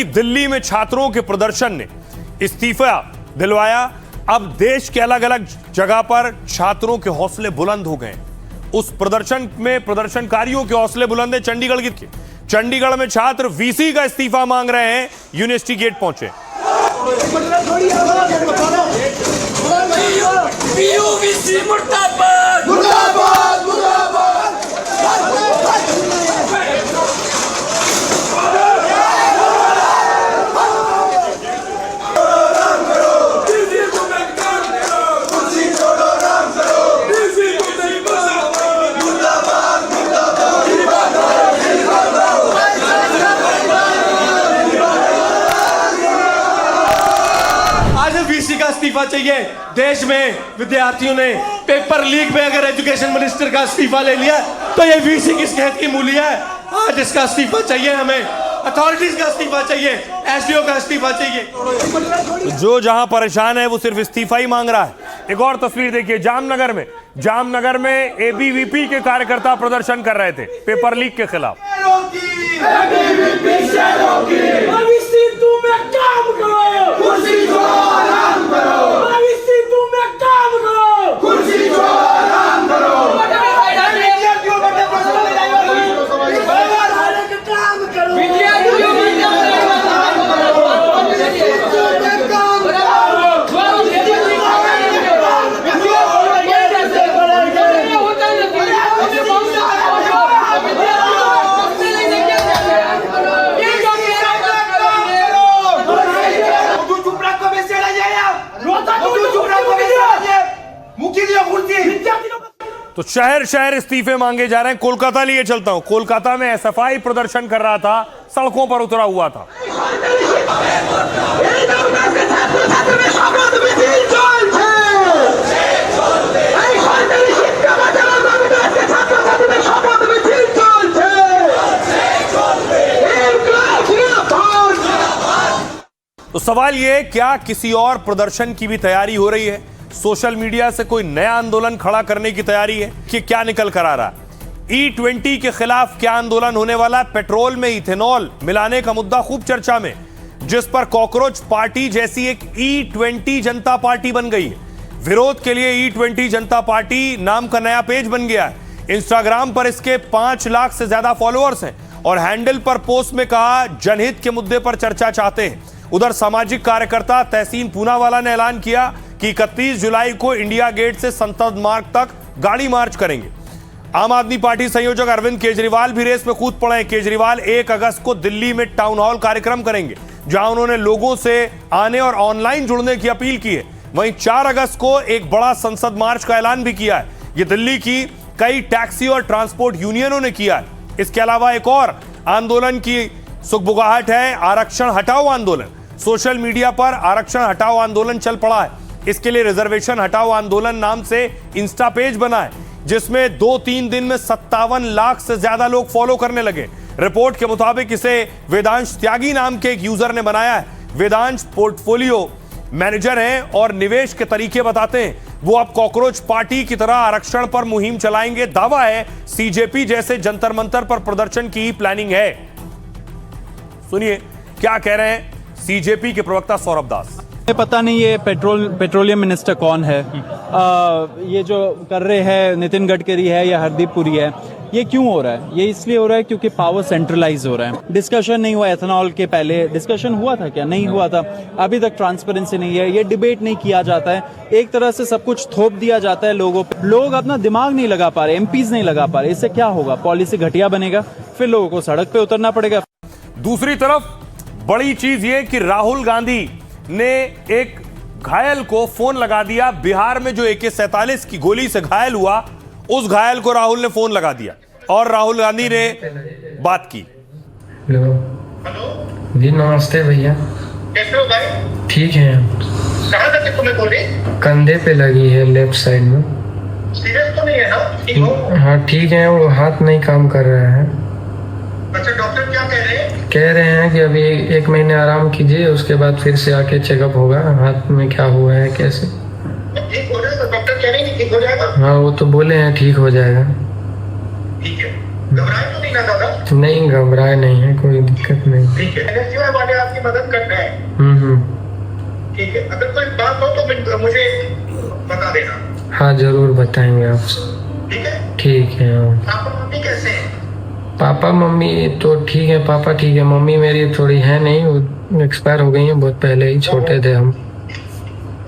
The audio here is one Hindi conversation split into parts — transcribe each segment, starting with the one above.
कि दिल्ली में छात्रों के प्रदर्शन ने इस्तीफा दिलवाया। अब देश के अलग अलग जगह पर छात्रों के हौसले बुलंद हो गए। उस प्रदर्शन में प्रदर्शनकारियों के हौसले बुलंद है। चंडीगढ़ में छात्र वीसी का इस्तीफा मांग रहे हैं, यूनिवर्सिटी गेट पहुंचे। इस्तीफा चाहिए। देश में विद्यार्थियों ने पेपर लीक में अगर एजुकेशन मिनिस्टर का इस्तीफा ले लिया तो ये वीसी किस कहत की मूली है। आज इसका इस्तीफा चाहिए, हमें अथॉरिटीज का इस्तीफा चाहिए, एसडीओ का इस्तीफा चाहिए। जो जहां परेशान है वो सिर्फ इस्तीफा ही मांग रहा है। एक और तस्वीर देखिए, जामनगर में एबीवीपी के कार्यकर्ता प्रदर्शन कर रहे थे पेपर लीक के खिलाफ। तो शहर इस्तीफे मांगे जा रहे हैं। कोलकाता लिए चलता हूं। कोलकाता में एसएफआई प्रदर्शन कर रहा था, सड़कों पर उतरा हुआ था। तो सवाल यह, क्या किसी और प्रदर्शन की भी तैयारी हो रही है? सोशल मीडिया से कोई नया आंदोलन खड़ा करने की तैयारी है कि क्या निकल कर आ रहा है? E20 के खिलाफ क्या आंदोलन होने वाला है? पेट्रोल में इथेनॉल मिलाने का मुद्दा खूब चर्चा में, जिस पर कॉकरोच पार्टी जैसी एक E20 जनता पार्टी बन गई है। विरोध के लिए E20 जनता पार्टी नाम का नया पेज बन गया है। इंस्टाग्राम पर इसके 5 लाख से ज्यादा फॉलोअर्स हैं और हैंडल पर पोस्ट में कहा जनहित के मुद्दे पर चर्चा चाहते हैं। उधर सामाजिक कार्यकर्ता तहसीन पूनावाला ने ऐलान किया कि 31 जुलाई को इंडिया गेट से संसद मार्ग तक गाड़ी मार्च करेंगे। आम आदमी पार्टी संयोजक अरविंद केजरीवाल भी रेस में कूद पड़े हैं। केजरीवाल 1 अगस्त को दिल्ली में टाउन हॉल कार्यक्रम करेंगे, जहां उन्होंने लोगों से आने और ऑनलाइन जुड़ने की अपील की है। वहीं 4 अगस्त को एक बड़ा संसद मार्च का ऐलान भी किया है। यह दिल्ली की कई टैक्सी और ट्रांसपोर्ट यूनियनों ने किया है। इसके अलावा एक और आंदोलन की सुगबुगाहट है, आरक्षण हटाओ आंदोलन। सोशल मीडिया पर आरक्षण हटाओ आंदोलन चल पड़ा है। इसके लिए रिजर्वेशन हटाओ आंदोलन नाम से इंस्टा पेज बना है, जिसमें 2-3 दिन में 57 लाख से ज्यादा लोग फॉलो करने लगे। रिपोर्ट के मुताबिक इसे वेदांश त्यागी नाम के एक यूजर ने बनाया है। वेदांश पोर्टफोलियो मैनेजर हैं और निवेश के तरीके बताते हैं। वो अब कॉकरोच पार्टी की तरह आरक्षण पर मुहिम चलाएंगे। दावा है सीजेपी जैसे जंतर मंतर पर प्रदर्शन की प्लानिंग है। सुनिए क्या कह रहे हैं सीजेपी के प्रवक्ता सौरभ दास। पता नहीं ये पेट्रोलियम मिनिस्टर कौन है, ये जो कर रहे हैं नितिन गडकरी है या हरदीप पुरी है, ये क्यों हो रहा है? ये इसलिए हो रहा है क्योंकि पावर सेंट्रलाइज हो रहा है। डिस्कशन नहीं हुआ एथेनॉल के, पहले डिस्कशन हुआ था क्या? नहीं हुआ था। अभी तक ट्रांसपेरेंसी नहीं है, ये डिबेट नहीं किया जाता है। एक तरह से सब कुछ थोप दिया जाता है लोगों पे। लोग अपना दिमाग नहीं लगा पा रहे, एमपीज नहीं लगा पा रहे। इससे क्या होगा? पॉलिसी घटिया बनेगा, फिर लोगों को सड़क पे उतरना पड़ेगा। दूसरी तरफ बड़ी चीज ये कि राहुल गांधी ने एक घायल को फोन लगा दिया। बिहार में जो AK-47 की गोली से घायल हुआ, उस घायल को राहुल ने फोन लगा दिया और राहुल गांधी ने बात की। हेलो जी, नमस्ते भैया। कैसे हो भाई? ठीक है। कहाँ तक तुम्हें गोली? कंधे पे लगी है, लेफ्ट साइड में। सीरियस तो नहीं है ना? ठीक हो? हाँ ठीक है, वो हाथ नहीं काम कर रहा है। अच्छा, डॉक्टर क्या कह रहे हैं? कह रहे हैं कि अभी 1 महीने आराम कीजिए, उसके बाद फिर से आके चेकअप होगा, हाथ में क्या हुआ है कैसे। ठीक हो रहा है तो डॉक्टर कह रहे हैं कि ठीक हो जाएगा। हाँ वो तो बोले हैं ठीक हो जाएगा। ठीक है, घबराए तो नहीं ना दादा? नहीं, घबराए नहीं है, कोई दिक्कत नहीं। ठीक है, NSUI वाले आपकी मदद कर रहे हैं। ठीक है, अगर कोई बात हो तो मुझे बता देना। हाँ, जरूर बताएंगे आपसे। ठीक है, ठीक है। पापा मम्मी कैसे हैं? पापा मम्मी तो ठीक है, पापा ठीक है, मम्मी मेरी थोड़ी है नहीं, वो एक्सपायर हो गई है बहुत पहले ही, छोटे थे हम।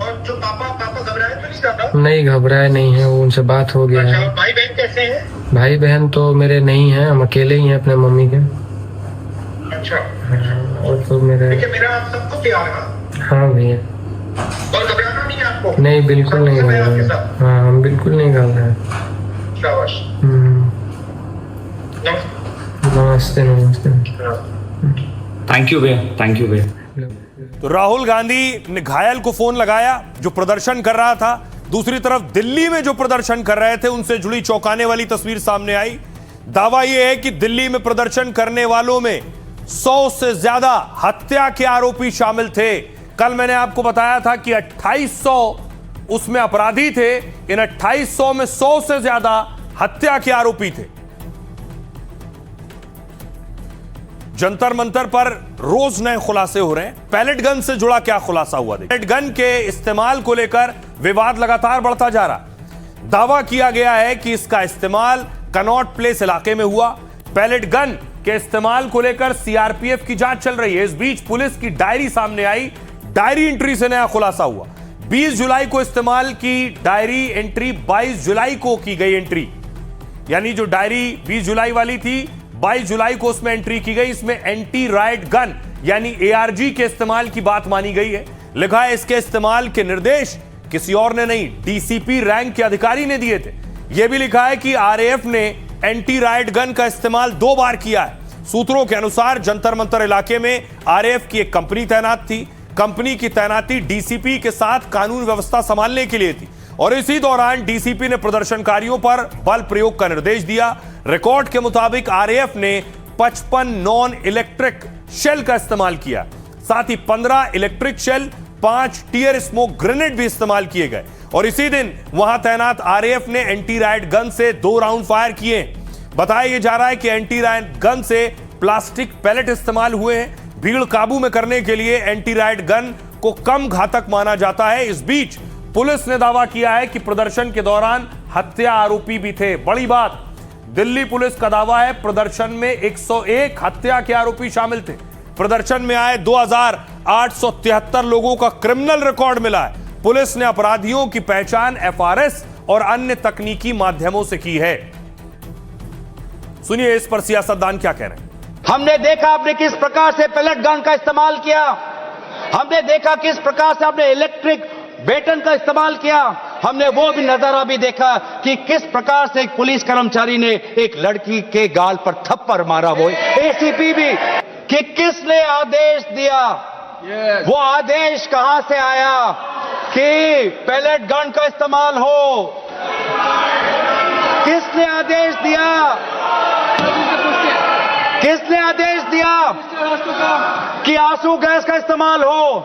और जो पापा घबराए तो नहीं ज्यादा? नहीं, घबराए नहीं है, वो उनसे बात हो गया अच्छा, है। और भाई बहन कैसे हैं? भाई बहन तो मेरे नहीं हैं, हम अकेले ही हैं अपने मम्मी के। अच्छा, और तो मेरे, ठीक है, मेरा आप सबको प्यार है। हाँ भैया। और घबराना नहीं है आपको? नहीं, बिल्कुल नहीं सब समय आपके घबराए। साथ। हाँ, हम बिल्कुल नहीं घबराए। शाबाश। नमस्ते नमस्ते। थैंक यू भैया। तो राहुल गांधी ने घायल को फोन लगाया जो प्रदर्शन कर रहा था। दूसरी तरफ दिल्ली में जो प्रदर्शन कर रहे थे उनसे जुड़ी चौंकाने वाली तस्वीर सामने आई। दावा यह है कि दिल्ली में प्रदर्शन करने वालों में 100 से ज्यादा हत्या के आरोपी शामिल थे। कल मैंने आपको बताया था कि 2800 उसमें अपराधी थे, इन 2800 में 100 से ज्यादा हत्या के आरोपी थे। जंतर मंतर पर रोज नए खुलासे हो रहे हैं। पैलेट गन से जुड़ा क्या खुलासा हुआ? पैलेट गन के इस्तेमाल को लेकर विवाद लगातार बढ़ता जा रहा। दावा किया गया है कि इसका इस्तेमाल कनॉट प्लेस इलाके में हुआ। पैलेट गन के इस्तेमाल को लेकर सीआरपीएफ की जांच चल रही है। इस बीच पुलिस की डायरी सामने आई। डायरी एंट्री से नया खुलासा हुआ। 20 जुलाई को इस्तेमाल की डायरी एंट्री 22 जुलाई को की गई एंट्री, यानी जो डायरी 20 जुलाई वाली थी 22 जुलाई को उसमें एंट्री की गई। इसमें एंटी राइट गन यानी एआरजी के इस्तेमाल की बात मानी गई है। लिखा है इसके इस्तेमाल के निर्देश किसी और ने नहीं, डीसीपी रैंक के अधिकारी ने दिए थे। यह भी लिखा है कि आरएएफ ने एंटी राइट गन का इस्तेमाल 2 बार किया है। सूत्रों के अनुसार जंतर मंतर इलाके में आरएएफ की एक कंपनी तैनात थी। कंपनी की तैनाती डीसीपी के साथ कानून व्यवस्था संभालने के लिए थी और इसी दौरान डीसीपी ने प्रदर्शनकारियों पर बल प्रयोग का निर्देश दिया। रिकॉर्ड के मुताबिक आरएएफ ने 55 नॉन इलेक्ट्रिक शेल का इस्तेमाल किया, साथ ही 15 electric shell, 5 tear smoke grenade भी इस्तेमाल किए गए और इसी दिन वहां तैनात आरएएफ ने एंटी राइट गन से 2 राउंड फायर किए। बताया जा रहा है कि एंटी राइट गन से प्लास्टिक पैलेट इस्तेमाल हुए हैं। भीड़ काबू में करने के लिए एंटी राइट गन को कम घातक माना जाता है। इस बीच पुलिस ने दावा किया है कि प्रदर्शन के दौरान हत्या आरोपी भी थे। बड़ी बात, दिल्ली पुलिस का दावा है प्रदर्शन में 101 हत्या के आरोपी शामिल थे। प्रदर्शन में आए 2873 लोगों का क्रिमिनल रिकॉर्ड मिला है। पुलिस ने अपराधियों की पहचान एफआरएस और अन्य तकनीकी माध्यमों से की है। सुनिए इस पर सियासतदान क्या कह रहे हैं। हमने देखा आपने किस प्रकार से पैलेट गन का इस्तेमाल किया, हमने देखा किस प्रकार से आपने इलेक्ट्रिक बेटन का इस्तेमाल किया, हमने वो भी नजारा भी देखा कि किस प्रकार से एक पुलिस कर्मचारी ने एक लड़की के गाल पर थप्पड़ मारा, वो एसीपी भी, कि किसने आदेश दिया, वो आदेश कहां से आया कि पैलेट गन का इस्तेमाल हो, किसने आदेश दिया, किसने आदेश दिया कि आंसू गैस का इस्तेमाल हो,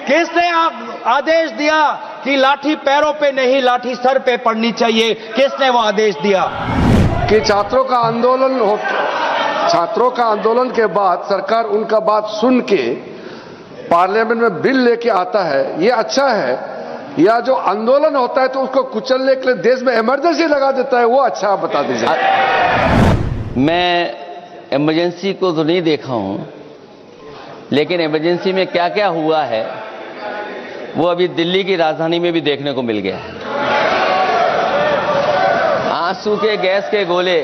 किसने आदेश दिया कि लाठी पैरों पे नहीं लाठी सर पे पड़नी चाहिए, किसने वो आदेश दिया? कि छात्रों का आंदोलन के बाद सरकार उनका बात सुन के पार्लियामेंट में बिल लेके आता है, ये अच्छा है, या जो आंदोलन होता है तो उसको कुचलने के लिए देश में इमरजेंसी लगा देता है, वो अच्छा आप बता दीजिए। मैं इमरजेंसी को तो नहीं देखा हूं, लेकिन इमरजेंसी में क्या क्या हुआ है वो अभी दिल्ली की राजधानी में भी देखने को मिल गया है। आंसू के गैस के गोले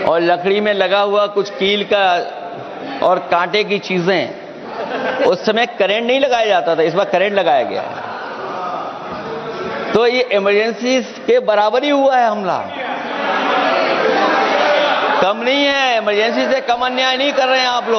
और लकड़ी में लगा हुआ कुछ कील का और कांटे की चीजें, उस समय करंट नहीं लगाया जाता था, इस बार करंट लगाया गया। तो ये इमरजेंसी के बराबर ही हुआ है हमला, कम नहीं है। इमरजेंसी से कम अन्याय नहीं कर रहे हैं आप लोग।